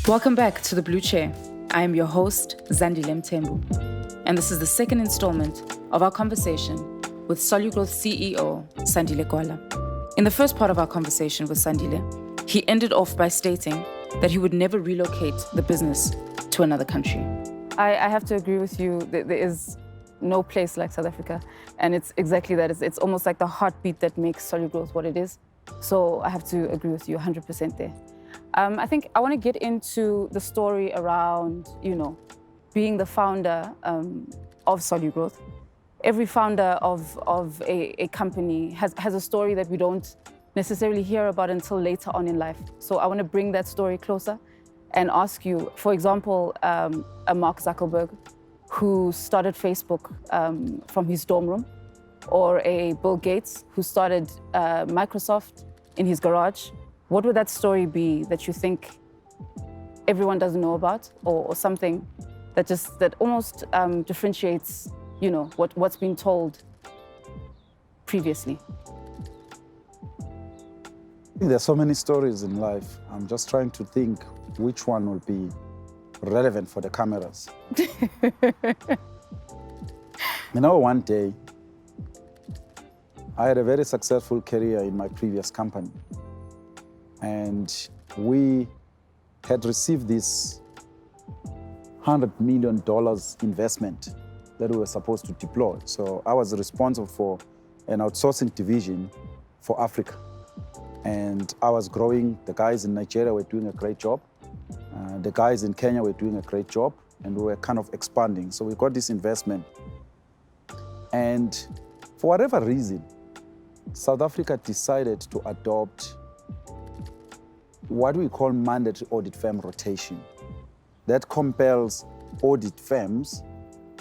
Welcome back to the Blue Chair. I am your host, Zandile Mthembu, and this is the second installment of our conversation with SoluGrowth CEO, Sandile Gwala. In the first part of our conversation with Sandile, he ended off by stating that he would never relocate the business to another country. I have to agree with you. There is no place like South Africa, and it's exactly that. It's almost like the heartbeat that makes SoluGrowth what it is. So I have to agree with you 100% there. I think I want to get into the story around, being the founder of SoluGrowth. Every founder of a company has a story that we don't necessarily hear about until later on in life. So I want to bring that story closer and ask you, for example, a Mark Zuckerberg who started Facebook from his dorm room, or a Bill Gates who started Microsoft in his garage. What would that story be that you think everyone doesn't know about, or something that almost differentiates, what's been told previously? There's so many stories in life. I'm just trying to think which one will be relevant for the cameras. One day, I had a very successful career in my previous company. And we had received this $100 million investment that we were supposed to deploy. So I was responsible for an outsourcing division for Africa. And I was growing. The guys in Nigeria were doing a great job. The guys in Kenya were doing a great job. And we were kind of expanding. So we got this investment. And for whatever reason, South Africa decided to adopt what we call mandatory audit firm rotation. That compels audit firms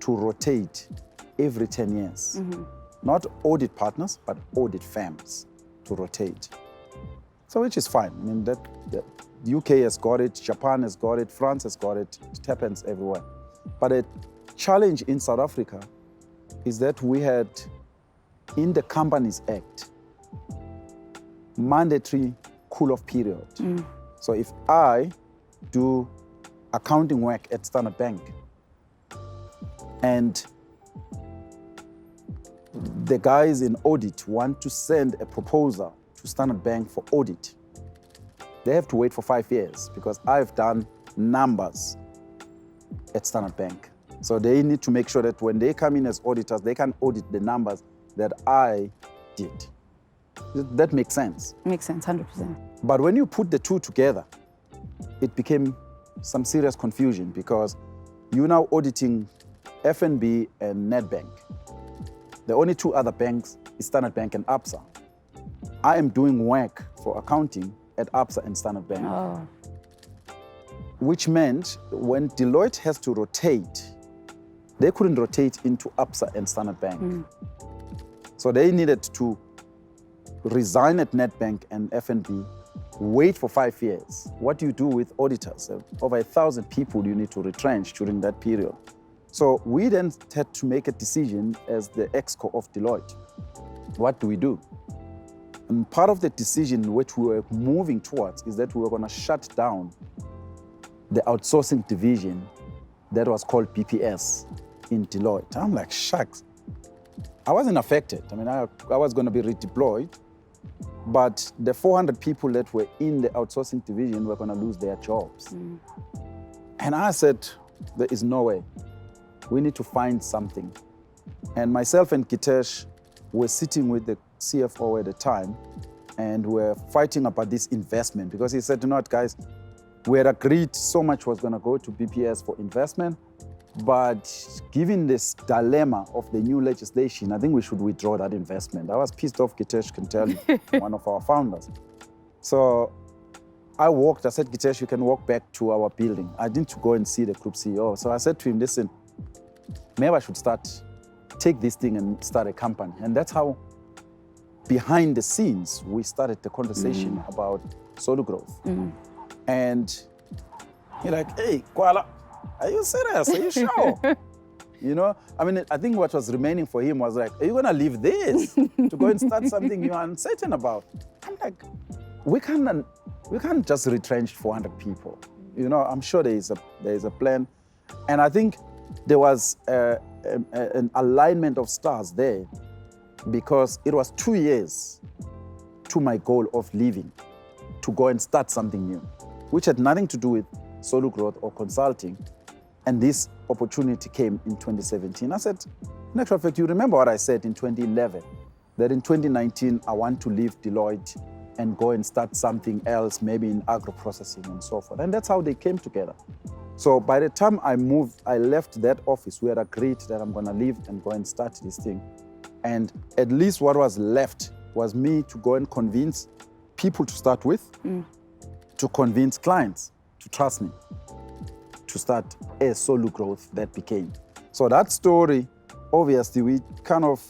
to rotate every 10 years. Mm-hmm. Not audit partners, but audit firms to rotate. So which is fine. The UK has got it, Japan has got it, France has got it. It happens everywhere. But a challenge in South Africa is that we had, in the Companies Act, mandatory cool-off period. So if I do accounting work at Standard Bank and the guys in audit want to send a proposal to Standard Bank for audit, they have to wait for 5 years because I've done numbers at Standard Bank. So they need to make sure that when they come in as auditors, they can audit the numbers that I did. That makes sense. Makes sense, 100%. But when you put the two together, it became some serious confusion because you're now auditing FNB and Nedbank. The only two other banks is Standard Bank and Absa. I am doing work for accounting at Absa and Standard Bank. Oh. Which meant when Deloitte has to rotate, they couldn't rotate into Absa and Standard Bank. So they needed to resign at Nedbank and FNB, wait for 5 years. What do you do with auditors? Over 1,000 people you need to retrench during that period. So we then had to make a decision as the ExCo of Deloitte. What do we do? And part of the decision which we were moving towards is that we were going to shut down the outsourcing division that was called BPS in Deloitte. I'm like, shucks. I wasn't affected. I was going to be redeployed, but the 400 people that were in the outsourcing division were going to lose their jobs. And I said, there is no way. We need to find something. And myself and Gitesh were sitting with the CFO at the time, and we're fighting about this investment because he said, guys, we had agreed so much was going to go to BPS for investment, but given this dilemma of the new legislation, I think we should withdraw that investment. I was pissed off, Gitesh can tell you, one of our founders. So I said, Gitesh, you can walk back to our building. I didn't go and see the group CEO. So I said to him, listen, maybe I should take this thing and start a company. And that's how, behind the scenes, we started the conversation about SoluGrowth. And he's like, hey, Gwala, are you serious? Are you sure? I think what was remaining for him was like, are you going to leave this to go and start something you're uncertain about? I'm like, we can't just retrench 400 people. I'm sure there is a plan. And I think there was an alignment of stars there, because it was 2 years to my goal of leaving to go and start something new, which had nothing to do with SoluGrowth or consulting. And this opportunity came in 2017. I said, in actual fact, you remember what I said in 2011, that in 2019, I want to leave Deloitte and go and start something else, maybe in agro-processing and so forth. And that's how they came together. So by the time I left that office, we had agreed that I'm gonna leave and go and start this thing. And at least what was left was me to go and convince people to start with, to convince clients to trust me, to start a SoluGrowth that became. So that story, obviously, we kind of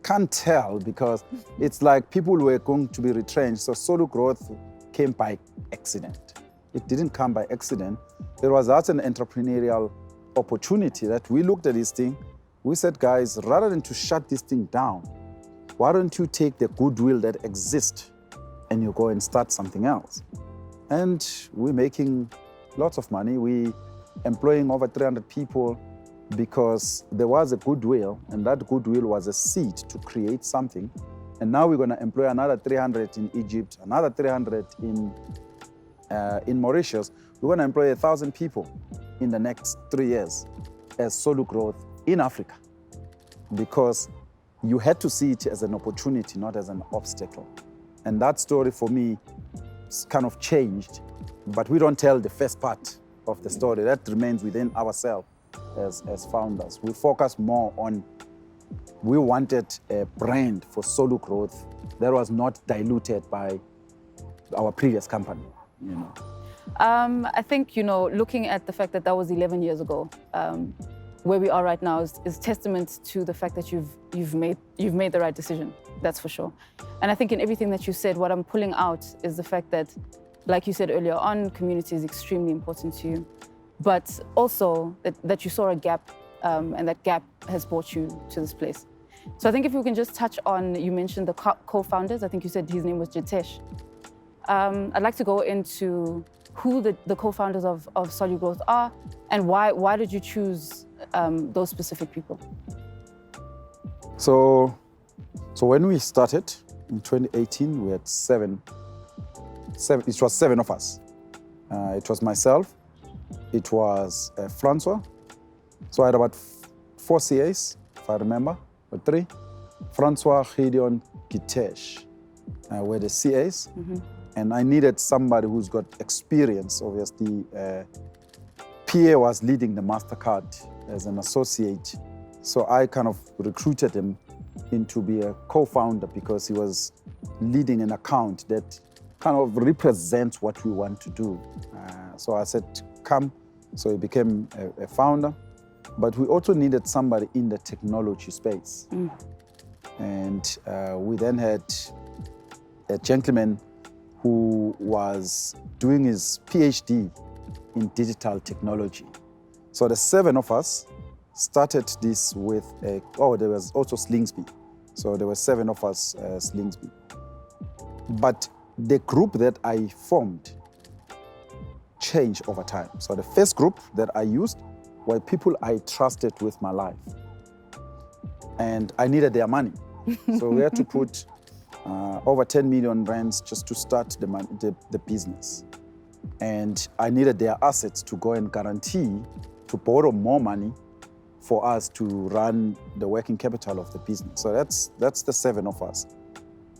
can't tell, because it's like people were going to be retrenched. So SoluGrowth came by accident. It didn't come by accident. There was also an entrepreneurial opportunity that we looked at this thing. We said, guys, rather than to shut this thing down, why don't you take the goodwill that exists and you go and start something else? And we're making lots of money. We employing over 300 people, because there was a goodwill, and that goodwill was a seed to create something. And now we're going to employ another 300 in Egypt, another 300 in Mauritius. We're going to employ 1,000 people in the next 3 years as SoluGrowth in Africa, because you had to see it as an opportunity, not as an obstacle. And that story for me kind of changed, but we don't tell the first part of the story. That remains within ourselves as founders. We focus more on, we wanted a brand for SoluGrowth that was not diluted by our previous company, I think, looking at the fact that that was 11 years ago, where we are right now is testament to the fact that you've made the right decision. That's for sure. And I think in everything that you said, what I'm pulling out is the fact that, like you said earlier on, community is extremely important to you, but also that you saw a gap, and that gap has brought you to this place. So I think if we can just touch on, you mentioned the co-founders. I think you said his name was Jitesh. I'd like to go into who the co-founders of SoluGrowth are, and why did you choose those specific people? So when we started in 2018, we had seven. It was 7 of us. It was myself. It was Francois. So I had about 4 CAs, if I remember, or 3. Francois, Gideon, Jitesh were the CAs. And I needed somebody who's got experience. Obviously, Pierre was leading the MasterCard as an associate. So I kind of recruited him into be a co-founder, because he was leading an account that kind of represents what we want to do. So I said, come. So he became a founder. But we also needed somebody in the technology space. And we then had a gentleman who was doing his PhD in digital technology. So the 7 of us started this with there was also Slingsby. So there were 7 of us, Slingsby. But the group that I formed changed over time. So the first group that I used were people I trusted with my life. And I needed their money. So we had to put over 10 million rands just to start the business. And I needed their assets to go and guarantee to borrow more money for us to run the working capital of the business. So that's the 7 of us.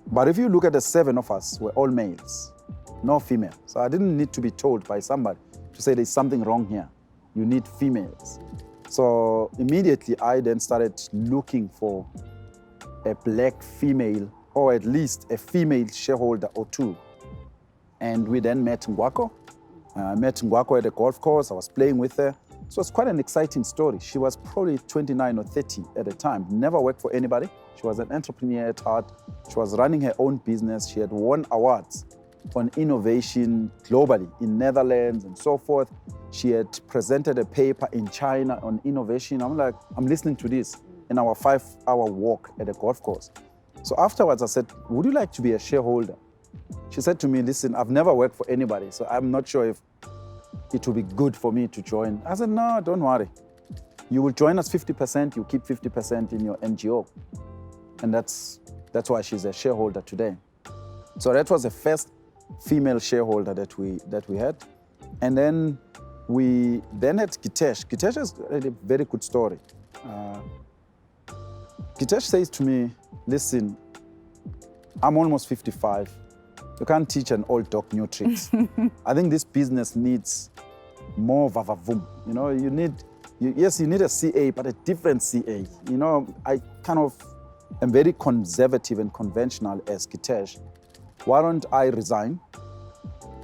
But if you look at the 7 of us, we're all males, no female. So I didn't need to be told by somebody to say there's something wrong here. You need females. So immediately I then started looking for a black female, or at least a female shareholder or 2. And we then met Ngwako. I met Ngwako at a golf course. I was playing with her. So it's quite an exciting story. She was probably 29 or 30 at the time, never worked for anybody. She was an entrepreneur at heart. She was running her own business. She had won awards on innovation globally in Netherlands and so forth. She had presented a paper in China on innovation. I'm like, I'm listening to this in our 5-hour walk at a golf course. So afterwards I said, would you like to be a shareholder? She said to me, listen, I've never worked for anybody, so I'm not sure if it will be good for me to join. I said, no, don't worry. You will join us 50%, you keep 50% in your NGO. And that's why she's a shareholder today. So that was the first female shareholder that we had. And then we then had Gitesh. Gitesh is a very good story. Gitesh says to me, listen, I'm almost 55. You can't teach an old dog new tricks. I think this business needs more vavavoom. You know, you need a CA, but a different CA. You know, I kind of am very conservative and conventional as Gitesh. Why don't I resign?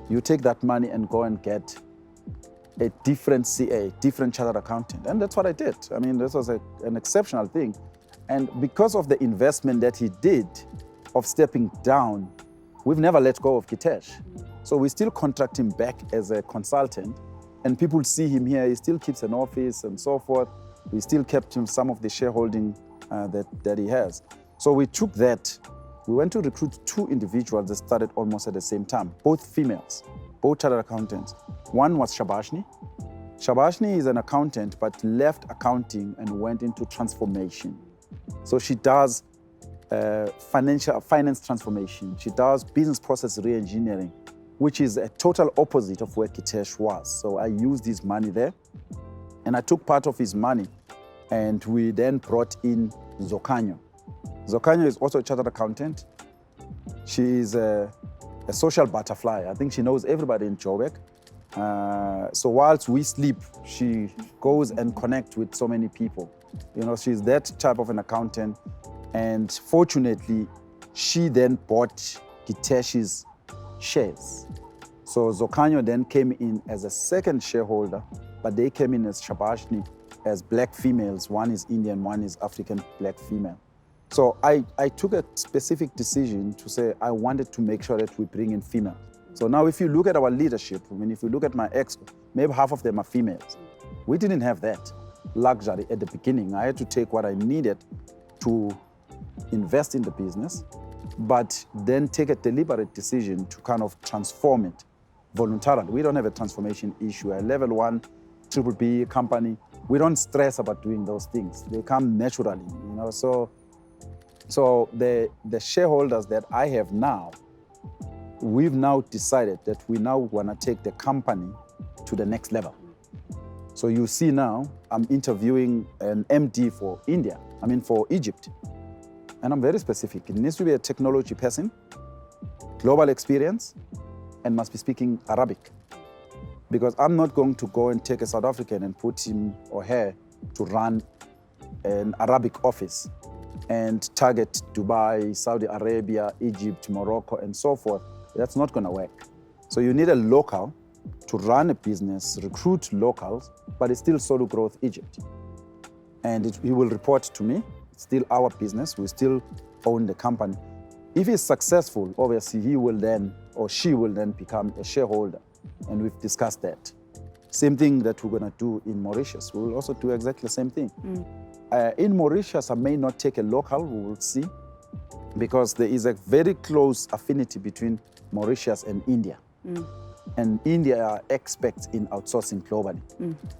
You take that money and go and get a different CA, different chartered accountant. And that's what I did. I mean, this was an exceptional thing. And because of the investment that he did of stepping down, we've never let go of Gitesh. So we still contract him back as a consultant, and people see him here. He still keeps an office and so forth. We still kept him some of the shareholding that he has. So we took that. We went to recruit 2 individuals that started almost at the same time, both females, both chartered accountants. One was Shabashni. Shabashni is an accountant, but left accounting and went into transformation. So she does finance transformation. She does business process re-engineering, which is a total opposite of where Gitesh was. So I used his money there, and I took part of his money, and we then brought in Zokanyo. Zokanyo is also a chartered accountant. She is a social butterfly. I think she knows everybody in Joburg. So whilst we sleep, she goes and connects with so many people. You know, she's that type of an accountant. And fortunately, she then bought Gitesh's shares. So Zokanyo then came in as a second shareholder, but they came in as Shabashni, as black females. One is Indian, one is African black female. So I took a specific decision to say I wanted to make sure that we bring in females. So now if you look at our leadership, I mean, if you look at my exco, maybe half of them are females. We didn't have that luxury at the beginning. I had to take what I needed to invest in the business, but then take a deliberate decision to kind of transform it voluntarily. We don't have a transformation issue. A level 1 BBB company, we don't stress about doing those things. They come naturally, you know. So the shareholders that I have now, we've now decided that we now want to take the company to the next level. So you see now, I'm interviewing an MD for for Egypt. And I'm very specific. It needs to be a technology person, global experience, and must be speaking Arabic. Because I'm not going to go and take a South African and put him or her to run an Arabic office and target Dubai, Saudi Arabia, Egypt, Morocco, and so forth. That's not going to work. So you need a local to run a business, recruit locals, but it's still SoluGrowth Egypt. And he will report to me. It's still our business. We still own the company. If he's successful, obviously he will then, or she will then become a shareholder. And we've discussed that. Same thing that we're going to do in Mauritius. We will also do exactly the same thing. In Mauritius, I may not take a local, we will see, because there is a very close affinity between Mauritius and India. And India are experts in outsourcing globally.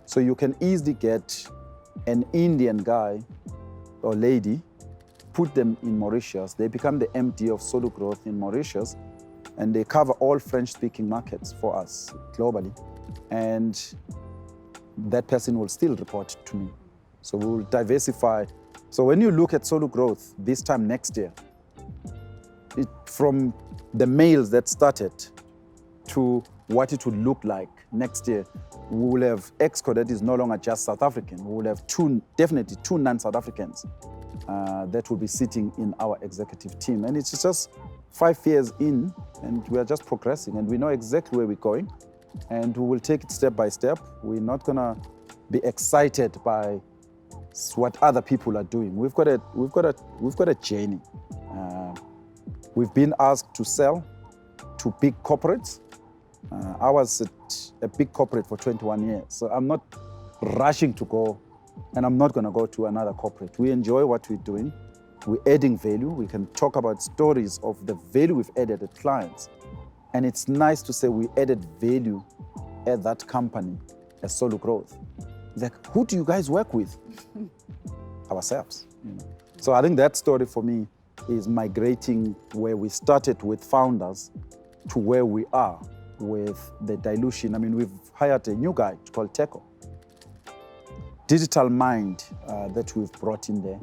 So you can easily get an Indian guy or lady, put them in Mauritius, they become the MD of SoluGrowth in Mauritius, and they cover all French-speaking markets for us globally. And that person will still report to me. So we will diversify. So when you look at SoluGrowth this time next year, from the males that started to what it would look like next year, we will have Exco that is no longer just South African. We will have definitely two non-South Africans that will be sitting in our executive team. And it's just 5 years in, and we are just progressing, and we know exactly where we're going, and we will take it step by step. We're not gonna be excited by what other people are doing. We've got a journey. We've been asked to sell to big corporates. I was at a big corporate for 21 years, so I'm not rushing to go, and I'm not going to go to another corporate. We enjoy what we're doing. We're adding value. We can talk about stories of the value we've added at clients. And it's nice to say we added value at that company as SoluGrowth. He's like, who do you guys work with? Ourselves. You know? So I think that story for me is migrating where we started with founders to where we are with the dilution. I mean, we've hired a new guy called Teko. Digital mind that we've brought in there.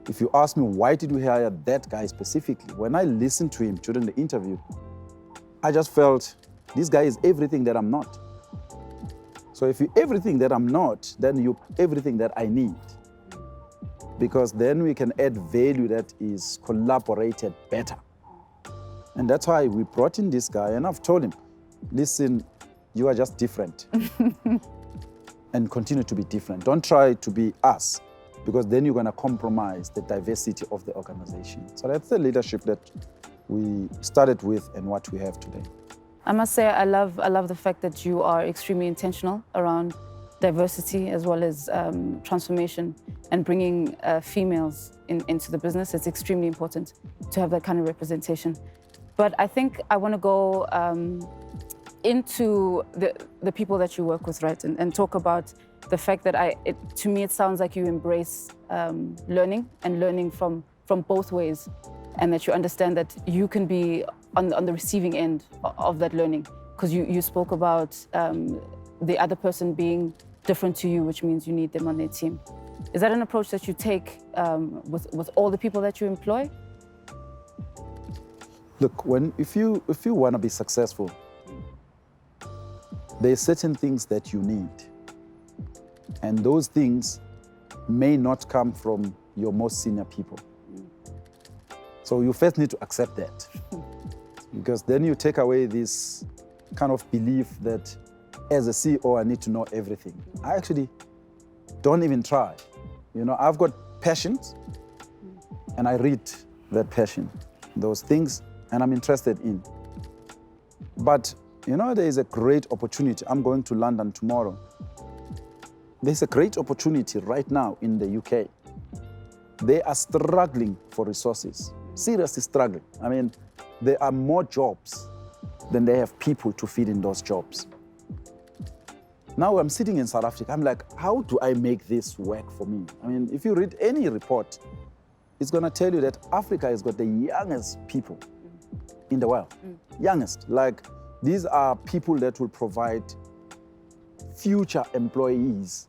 If you ask me, why did we hire that guy specifically? When I listened to him during the interview, I just felt this guy is everything that I'm not. So if you're everything that I'm not, then you're everything that I need. Because then we can add value that is collaborated better. And that's why we brought in this guy, and I've told him, listen, you are just different. And continue to be different. Don't try to be us, because then you're going to compromise the diversity of the organization. So that's the leadership that we started with and what we have today. I must say, I love the fact that you are extremely intentional around diversity as well as transformation and bringing females into the business. It's extremely important to have that kind of representation. But I think I want to go into the people that you work with, right? And talk about the fact that to me, it sounds like you embrace learning and learning from both ways, and that you understand that you can be on the receiving end of that learning, because you spoke about the other person being different to you, which means you need them on their team. Is that an approach that you take with all the people that you employ? Look, if you want to be successful, there are certain things that you need. And those things may not come from your most senior people. So you first need to accept that. Because then you take away this kind of belief that as a CEO, I need to know everything. I actually don't even try. You know, I've got passions, and I read that passion, those things, and I'm interested in. But, you know, there is a great opportunity. I'm going to London tomorrow. There's a great opportunity right now in the UK. They are struggling for resources, seriously struggling. I mean, there are more jobs than they have people to feed in those jobs. Now I'm sitting in South Africa, I'm like, how do I make this work for me? I mean, if you read any report, it's gonna tell you that Africa has got the youngest people in the world. Youngest, like these are people that will provide future employees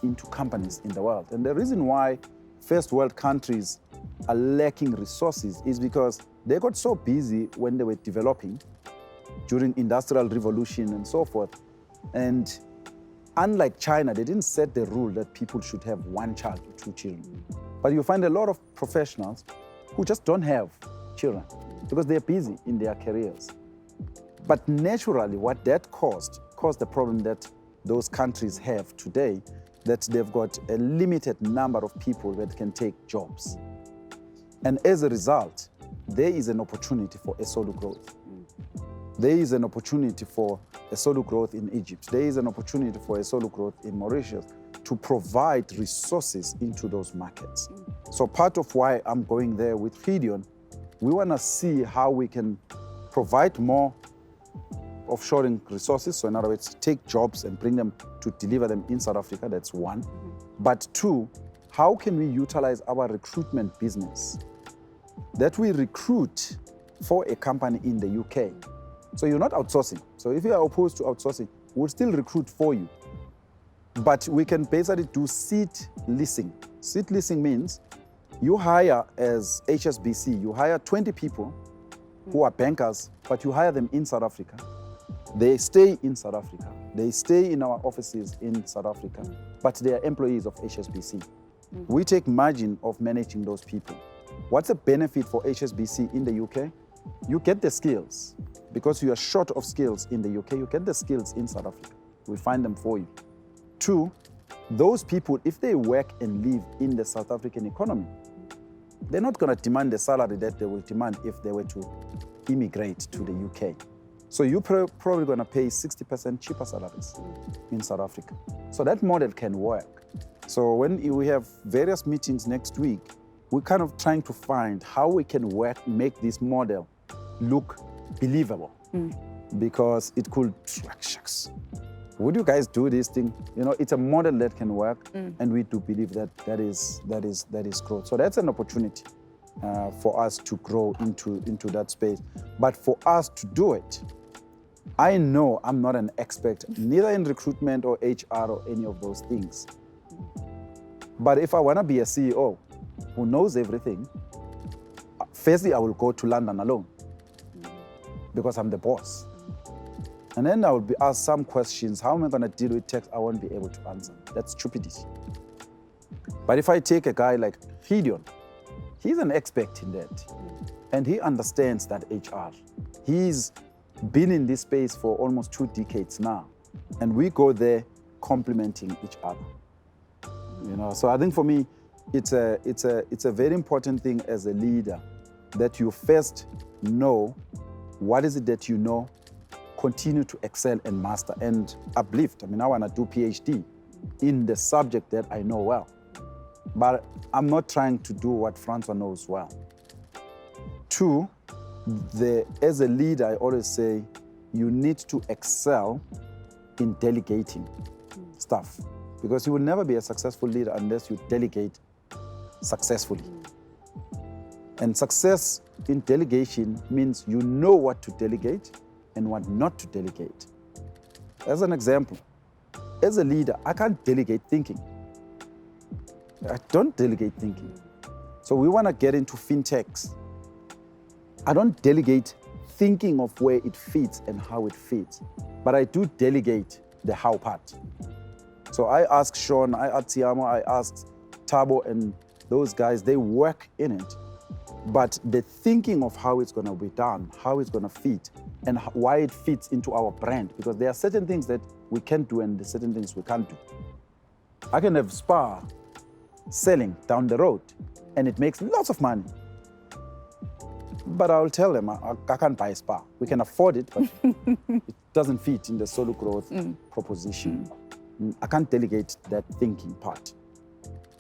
into companies in the world. And the reason why first world countries are lacking resources is because they got so busy when they were developing during industrial revolution and so forth. And unlike China, they didn't set the rule that people should have one child or two children. But you find a lot of professionals who just don't have children because they're busy in their careers. But naturally, what that caused the problem that those countries have today, that they've got a limited number of people that can take jobs. And as a result, there is an opportunity for a SoluGrowth. There is an opportunity for a SoluGrowth in Egypt. There is an opportunity for a SoluGrowth in Mauritius to provide resources into those markets. So part of why I'm going there with Gideon, we want to see how we can provide more offshoring resources. So in other words, take jobs and bring them to deliver them in South Africa, that's one. But two, how can we utilize our recruitment business that we recruit for a company in the UK? So you're not outsourcing. So if you are opposed to outsourcing, we'll still recruit for you. But we can basically do seat leasing. Seat leasing means you hire as HSBC, you hire 20 people who are bankers, but you hire them in South Africa. They stay in South Africa. They stay in our offices in South Africa, but they are employees of HSBC. We take margin of managing those people. What's the benefit for HSBC in the UK? You get the skills. Because you are short of skills in the UK, you get the skills in South Africa. We find them for you. Two, those people, if they work and live in the South African economy, they're not going to demand the salary that they will demand if they were to immigrate to the UK. So you're probably going to pay 60% cheaper salaries in South Africa. So that model can work. So when we have various meetings next week, we're kind of trying to find how we can make this model look believable. Because it could, shucks, would you guys do this thing? You know, it's a model that can work, and we do believe that is growth. So that's an opportunity for us to grow into that space. But for us to do it, I know I'm not an expert, neither in recruitment or HR or any of those things. But if I want to be a CEO who knows everything, firstly, I will go to London alone because I'm the boss. And then I will be asked some questions. How am I going to deal with text? I won't be able to answer. That's stupidity. But if I take a guy like Gideon, he's an expert in that. And he understands that HR. He's been in this space for almost 2 decades now. And we go there complementing each other. You know, so I think for me, it's a very important thing as a leader that you first know what is it that you know, continue to excel and master and uplift. I mean, I want to do PhD in the subject that I know well, but I'm not trying to do what Francois knows well. 2, as a leader, I always say you need to excel in delegating stuff, because you will never be a successful leader unless you delegate successfully. And success in delegation means you know what to delegate and what not to delegate. As an example, as a leader, I can't delegate thinking. I don't delegate thinking. So we want to get into fintechs. I don't delegate thinking of where it fits and how it fits, but I do delegate the how part. So I ask Sean, I ask Tiamo, I ask Tabo, and those guys, they work in it. But the thinking of how it's going to be done, how it's going to fit, and why it fits into our brand, because there are certain things that we can do and there's certain things we can't do. I can have Spa selling down the road, and it makes lots of money. But I'll tell them, I can't buy Spa. We can afford it, but it doesn't fit in the SoluGrowth proposition. I can't delegate that thinking part,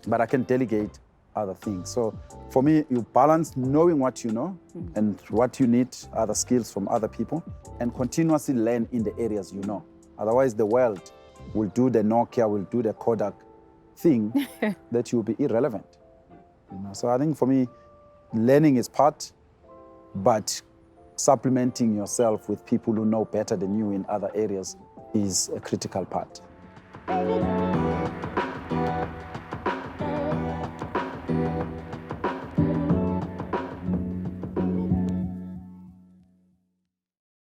but I can delegate other things. So for me, you balance knowing what you know and what you need, other skills from other people, and continuously learn in the areas you know. Otherwise, the world will do the Nokia, will do the Kodak thing that you'll be irrelevant. You know? So I think for me, learning is part, but supplementing yourself with people who know better than you in other areas is a critical part.